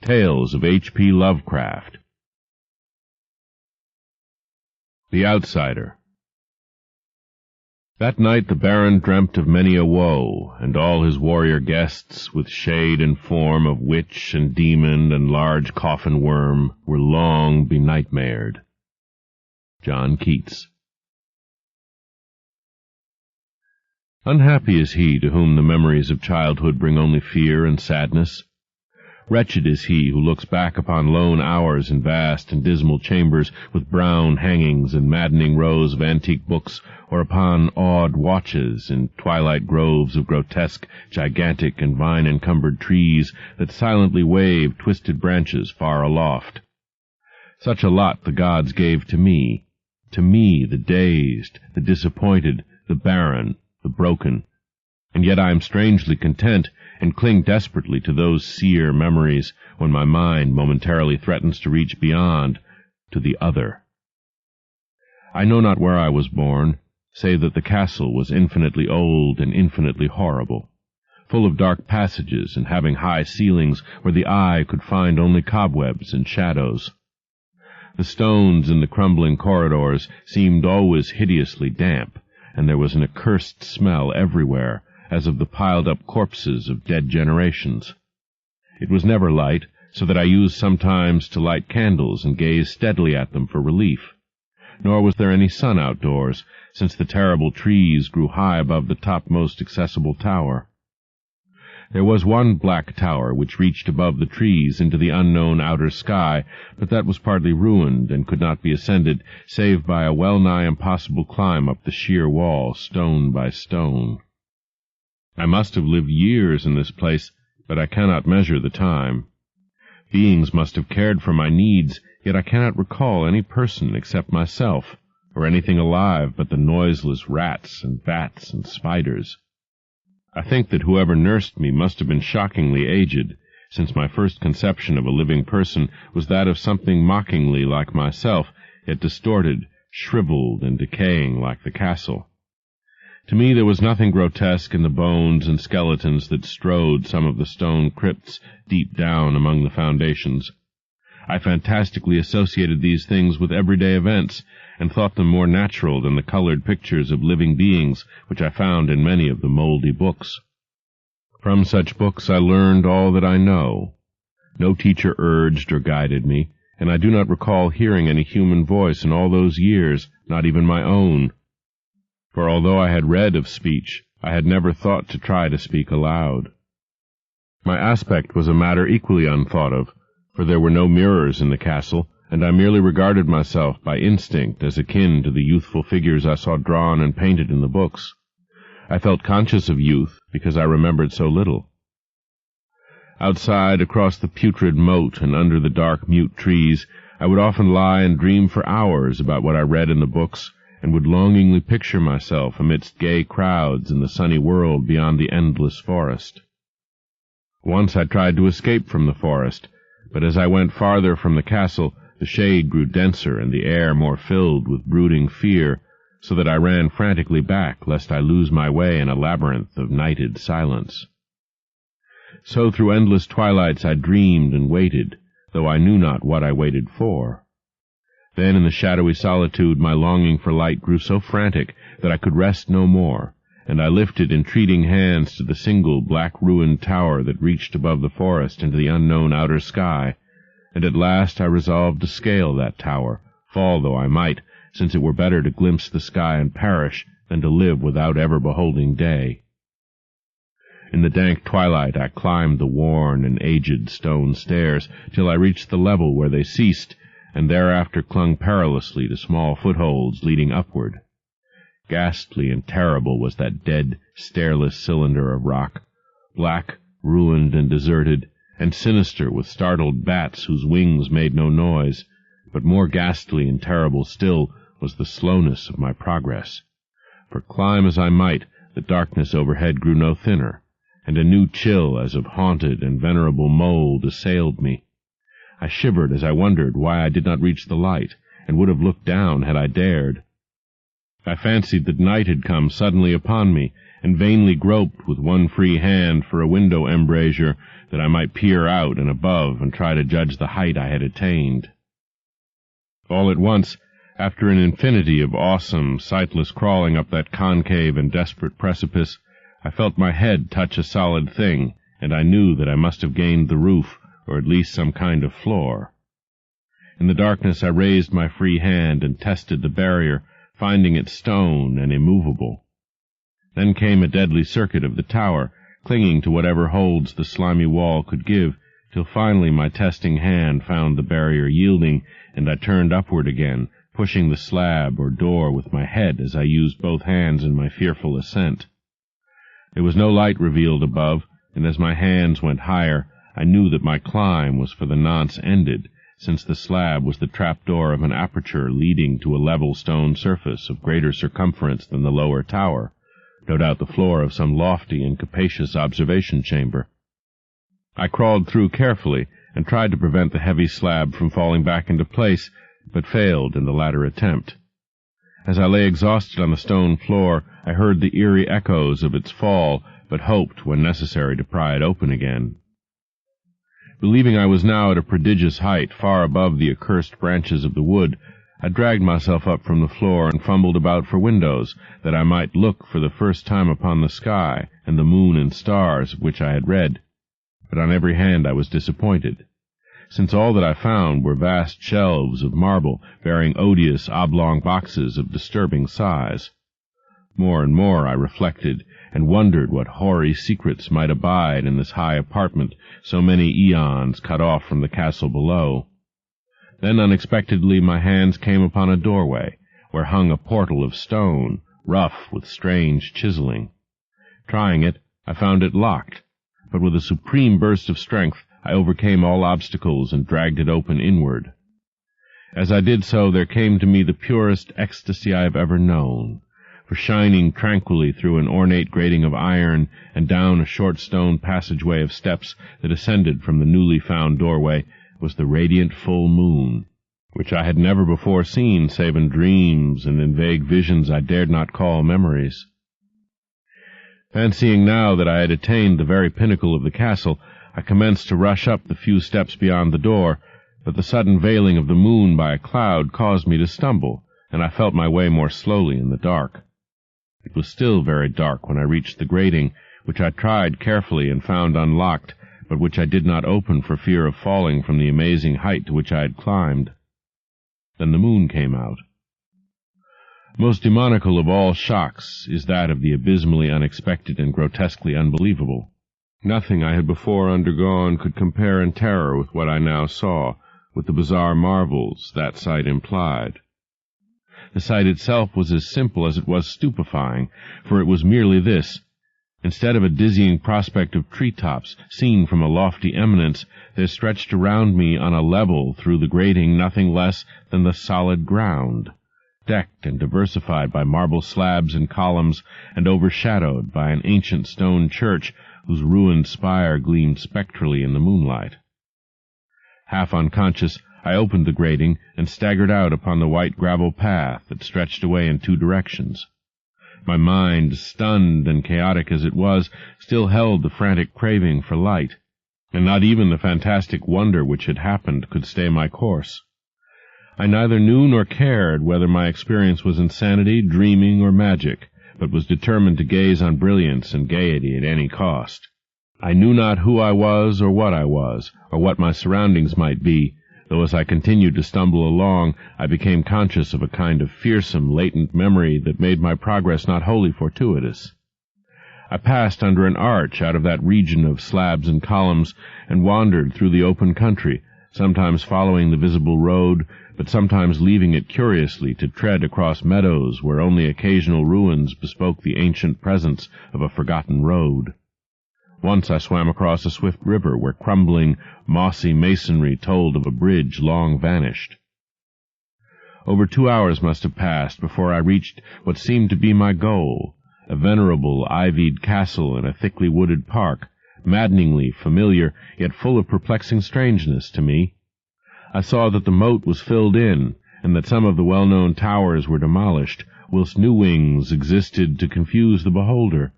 Tales of H.P. Lovecraft. The Outsider. That night the Baron dreamt of many a woe, and all his warrior guests, with shade and form of witch and demon and large coffin worm, were long benightmared. John Keats. Unhappy is he to whom the memories of childhood bring only fear and sadness. Wretched is he who looks back upon lone hours in vast and dismal chambers with brown hangings and maddening rows of antique books, or upon odd watches in twilight groves of grotesque, gigantic, and vine-encumbered trees that silently wave twisted branches far aloft. Such a lot the gods gave to me the dazed, the disappointed, the barren, the broken, and yet I am strangely content, and cling desperately to those sear memories when my mind momentarily threatens to reach beyond, to the other. I know not where I was born, save that the castle was infinitely old and infinitely horrible, full of dark passages and having high ceilings where the eye could find only cobwebs and shadows. The stones in the crumbling corridors seemed always hideously damp, and there was an accursed smell everywhere, as of the piled-up corpses of dead generations. It was never light, so that I used sometimes to light candles and gaze steadily at them for relief. Nor was there any sun outdoors, since the terrible trees grew high above the topmost accessible tower. There was one black tower which reached above the trees into the unknown outer sky, but that was partly ruined and could not be ascended save by a well-nigh impossible climb up the sheer wall, stone by stone. I must have lived years in this place, but I cannot measure the time. Beings must have cared for my needs, yet I cannot recall any person except myself, or anything alive but the noiseless rats and bats and spiders. I think that whoever nursed me must have been shockingly aged, since my first conception of a living person was that of something mockingly like myself, yet distorted, shriveled, and decaying like the castle. To me there was nothing grotesque in the bones and skeletons that strewed some of the stone crypts deep down among the foundations. I fantastically associated these things with everyday events, and thought them more natural than the colored pictures of living beings which I found in many of the mouldy books. From such books I learned all that I know. No teacher urged or guided me, and I do not recall hearing any human voice in all those years, not even my own. For although I had read of speech, I had never thought to try to speak aloud. My aspect was a matter equally unthought of, for there were no mirrors in the castle, and I merely regarded myself by instinct as akin to the youthful figures I saw drawn and painted in the books. I felt conscious of youth because I remembered so little. Outside, across the putrid moat and under the dark mute trees, I would often lie and dream for hours about what I read in the books, and would longingly picture myself amidst gay crowds in the sunny world beyond the endless forest. Once I tried to escape from the forest, but as I went farther from the castle, the shade grew denser and the air more filled with brooding fear, so that I ran frantically back, lest I lose my way in a labyrinth of nighted silence. So through endless twilights I dreamed and waited, though I knew not what I waited for. Then in the shadowy solitude my longing for light grew so frantic that I could rest no more, and I lifted entreating hands to the single black-ruined tower that reached above the forest into the unknown outer sky, and at last I resolved to scale that tower, fall though I might, since it were better to glimpse the sky and perish than to live without ever beholding day. In the dank twilight I climbed the worn and aged stone stairs till I reached the level where they ceased, and thereafter clung perilously to small footholds leading upward. Ghastly and terrible was that dead, stairless cylinder of rock, black, ruined, and deserted, and sinister with startled bats whose wings made no noise, but more ghastly and terrible still was the slowness of my progress. For climb as I might, the darkness overhead grew no thinner, and a new chill as of haunted and venerable mold assailed me. I shivered as I wondered why I did not reach the light, and would have looked down had I dared. I fancied that night had come suddenly upon me, and vainly groped with one free hand for a window embrasure, that I might peer out and above and try to judge the height I had attained. All at once, after an infinity of awesome, sightless crawling up that concave and desperate precipice, I felt my head touch a solid thing, and I knew that I must have gained the roof, or at least some kind of floor. In the darkness I raised my free hand and tested the barrier, finding it stone and immovable. Then came a deadly circuit of the tower, clinging to whatever holds the slimy wall could give, till finally my testing hand found the barrier yielding, and I turned upward again, pushing the slab or door with my head as I used both hands in my fearful ascent. There was no light revealed above, and as my hands went higher, I knew that my climb was for the nonce ended, since the slab was the trapdoor of an aperture leading to a level stone surface of greater circumference than the lower tower, no doubt the floor of some lofty and capacious observation chamber. I crawled through carefully, and tried to prevent the heavy slab from falling back into place, but failed in the latter attempt. As I lay exhausted on the stone floor, I heard the eerie echoes of its fall, but hoped, when necessary, to pry it open again. Believing I was now at a prodigious height, far above the accursed branches of the wood, I dragged myself up from the floor and fumbled about for windows, that I might look for the first time upon the sky and the moon and stars of which I had read. But on every hand I was disappointed, since all that I found were vast shelves of marble bearing odious oblong boxes of disturbing size. More and more I reflected, and wondered what hoary secrets might abide in this high apartment, so many eons cut off from the castle below. Then unexpectedly my hands came upon a doorway, where hung a portal of stone, rough with strange chiseling. Trying it, I found it locked, but with a supreme burst of strength I overcame all obstacles and dragged it open inward. As I did so, there came to me the purest ecstasy I have ever known, for shining tranquilly through an ornate grating of iron and down a short stone passageway of steps that ascended from the newly found doorway was the radiant full moon, which I had never before seen save in dreams and in vague visions I dared not call memories. Fancying now that I had attained the very pinnacle of the castle, I commenced to rush up the few steps beyond the door, but the sudden veiling of the moon by a cloud caused me to stumble, and I felt my way more slowly in the dark. It was still very dark when I reached the grating, which I tried carefully and found unlocked, but which I did not open for fear of falling from the amazing height to which I had climbed. Then the moon came out. Most demoniacal of all shocks is that of the abysmally unexpected and grotesquely unbelievable. Nothing I had before undergone could compare in terror with what I now saw, with the bizarre marvels that sight implied. The sight itself was as simple as it was stupefying, for it was merely this. Instead of a dizzying prospect of tree-tops seen from a lofty eminence, there stretched around me on a level through the grating nothing less than the solid ground, decked and diversified by marble slabs and columns, and overshadowed by an ancient stone church whose ruined spire gleamed spectrally in the moonlight. Half unconscious, I opened the grating and staggered out upon the white gravel path that stretched away in two directions. My mind, stunned and chaotic as it was, still held the frantic craving for light, and not even the fantastic wonder which had happened could stay my course. I neither knew nor cared whether my experience was insanity, dreaming, or magic, but was determined to gaze on brilliance and gaiety at any cost. I knew not who I was, or what my surroundings might be, though as I continued to stumble along, I became conscious of a kind of fearsome, latent memory that made my progress not wholly fortuitous. I passed under an arch out of that region of slabs and columns, and wandered through the open country, sometimes following the visible road, but sometimes leaving it curiously to tread across meadows where only occasional ruins bespoke the ancient presence of a forgotten road. Once I swam across a swift river where crumbling, mossy masonry told of a bridge long vanished. Over 2 hours must have passed before I reached what seemed to be my goal, a venerable, ivied castle in a thickly wooded park, maddeningly familiar, yet full of perplexing strangeness to me. I saw that the moat was filled in, and that some of the well-known towers were demolished, whilst new wings existed to confuse the beholder.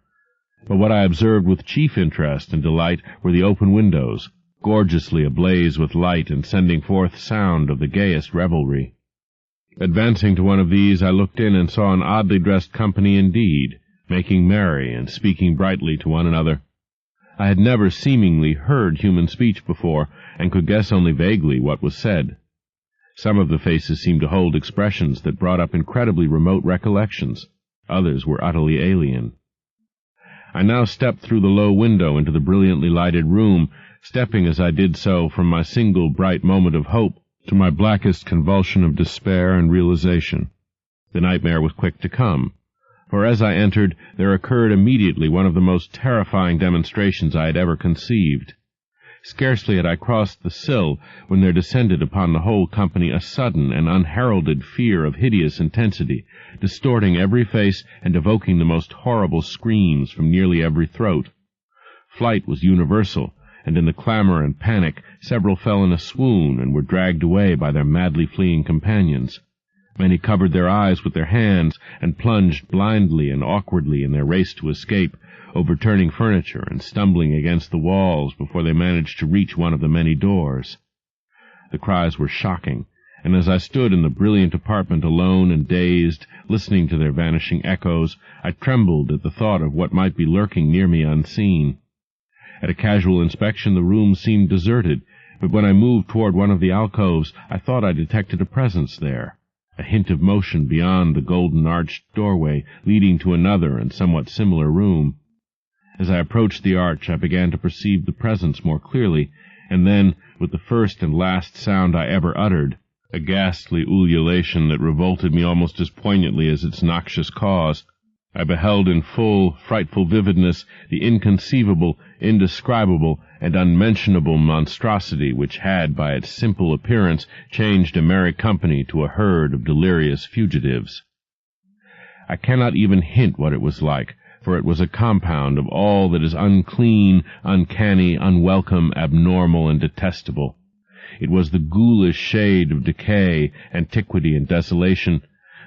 But what I observed with chief interest and delight were the open windows, gorgeously ablaze with light and sending forth sound of the gayest revelry. Advancing to one of these, I looked in and saw an oddly dressed company indeed, making merry and speaking brightly to one another. I had never seemingly heard human speech before, and could guess only vaguely what was said. Some of the faces seemed to hold expressions that brought up incredibly remote recollections. Others were utterly alien. I now stepped through the low window into the brilliantly lighted room, stepping as I did so from my single bright moment of hope to my blackest convulsion of despair and realization. The nightmare was quick to come, for as I entered there occurred immediately one of the most terrifying demonstrations I had ever conceived. Scarcely had I crossed the sill when there descended upon the whole company a sudden and unheralded fear of hideous intensity, distorting every face and evoking the most horrible screams from nearly every throat. Flight was universal, and in the clamor and panic several fell in a swoon and were dragged away by their madly fleeing companions. Many covered their eyes with their hands and plunged blindly and awkwardly in their race to escape, overturning furniture and stumbling against the walls before they managed to reach one of the many doors. The cries were shocking, and as I stood in the brilliant apartment alone and dazed, listening to their vanishing echoes, I trembled at the thought of what might be lurking near me unseen. At a casual inspection the room seemed deserted, but when I moved toward one of the alcoves I thought I detected a presence there, a hint of motion beyond the golden-arched doorway leading to another and somewhat similar room. As I approached the arch I began to perceive the presence more clearly, and then, with the first and last sound I ever uttered, a ghastly ululation that revolted me almost as poignantly as its noxious cause, I beheld in full, frightful vividness the inconceivable, indescribable, and unmentionable monstrosity which had, by its simple appearance, changed a merry company to a herd of delirious fugitives. I cannot even hint what it was like, for it was a compound of all that is unclean, uncanny, unwelcome, abnormal, and detestable. It was the ghoulish shade of decay, antiquity, and desolation,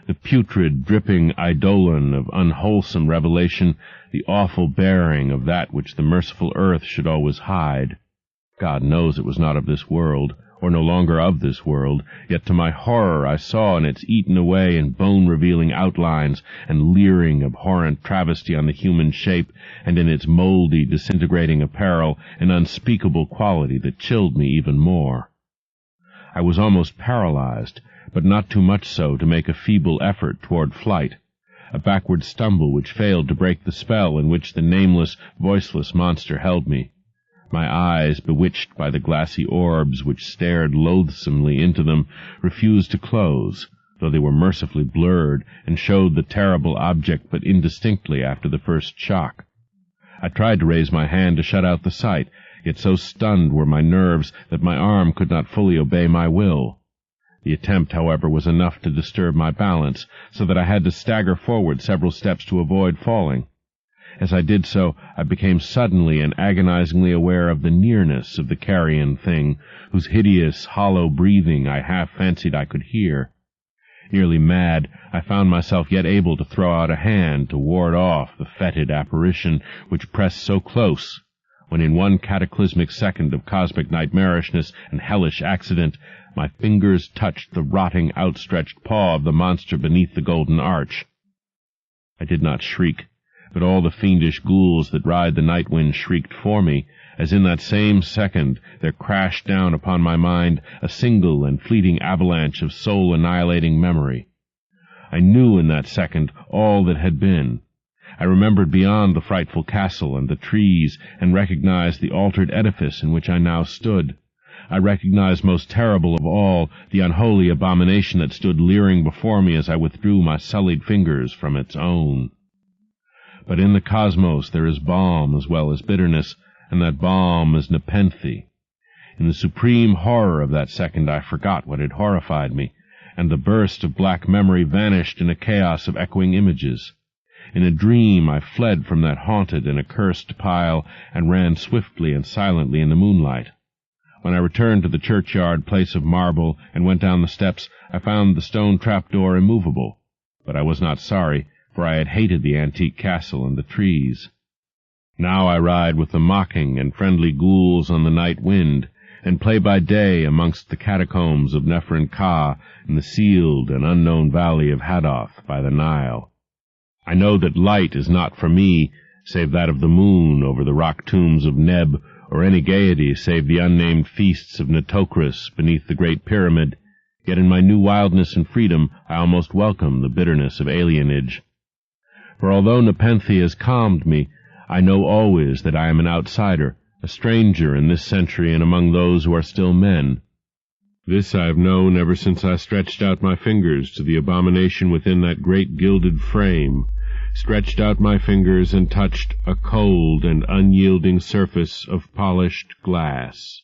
the putrid, dripping eidolon of unwholesome revelation, the awful bearing of that which the merciful earth should always hide. God knows it was not of this world, or no longer of this world, yet to my horror I saw in its eaten away and bone-revealing outlines and leering, abhorrent travesty on the human shape, and in its mouldy, disintegrating apparel, an unspeakable quality that chilled me even more. I was almost paralyzed, but not too much so to make a feeble effort toward flight, a backward stumble which failed to break the spell in which the nameless, voiceless monster held me. My eyes, bewitched by the glassy orbs which stared loathsomely into them, refused to close, though they were mercifully blurred, and showed the terrible object but indistinctly after the first shock. I tried to raise my hand to shut out the sight, yet so stunned were my nerves that my arm could not fully obey my will. The attempt, however, was enough to disturb my balance, so that I had to stagger forward several steps to avoid falling. As I did so, I became suddenly and agonizingly aware of the nearness of the carrion thing, whose hideous, hollow breathing I half fancied I could hear. Nearly mad, I found myself yet able to throw out a hand to ward off the fetid apparition which pressed so close, when in one cataclysmic second of cosmic nightmarishness and hellish accident, my fingers touched the rotting, outstretched paw of the monster beneath the golden arch. I did not shriek, but all the fiendish ghouls that ride the night wind shrieked for me, as in that same second there crashed down upon my mind a single and fleeting avalanche of soul-annihilating memory. I knew in that second all that had been. I remembered beyond the frightful castle and the trees, and recognized the altered edifice in which I now stood. I recognized most terrible of all the unholy abomination that stood leering before me as I withdrew my sullied fingers from its own. But in the cosmos there is balm as well as bitterness, and that balm is nepenthe. In the supreme horror of that second I forgot what had horrified me, and the burst of black memory vanished in a chaos of echoing images. In a dream I fled from that haunted and accursed pile, and ran swiftly and silently in the moonlight. When I returned to the churchyard place of marble and went down the steps, I found the stone trapdoor immovable, but I was not sorry, for I had hated the antique castle and the trees. Now I ride with the mocking and friendly ghouls on the night wind, and play by day amongst the catacombs of Nephrin Ka in the sealed and unknown valley of Hadoth by the Nile. I know that light is not for me, save that of the moon over the rock tombs of Neb, or any gaiety save the unnamed feasts of Nitocris beneath the Great Pyramid, yet in my new wildness and freedom I almost welcome the bitterness of alienage. For although Nepenthe has calmed me, I know always that I am an outsider, a stranger in this century and among those who are still men. This I have known ever since I stretched out my fingers to the abomination within that great gilded frame, stretched out my fingers and touched a cold and unyielding surface of polished glass.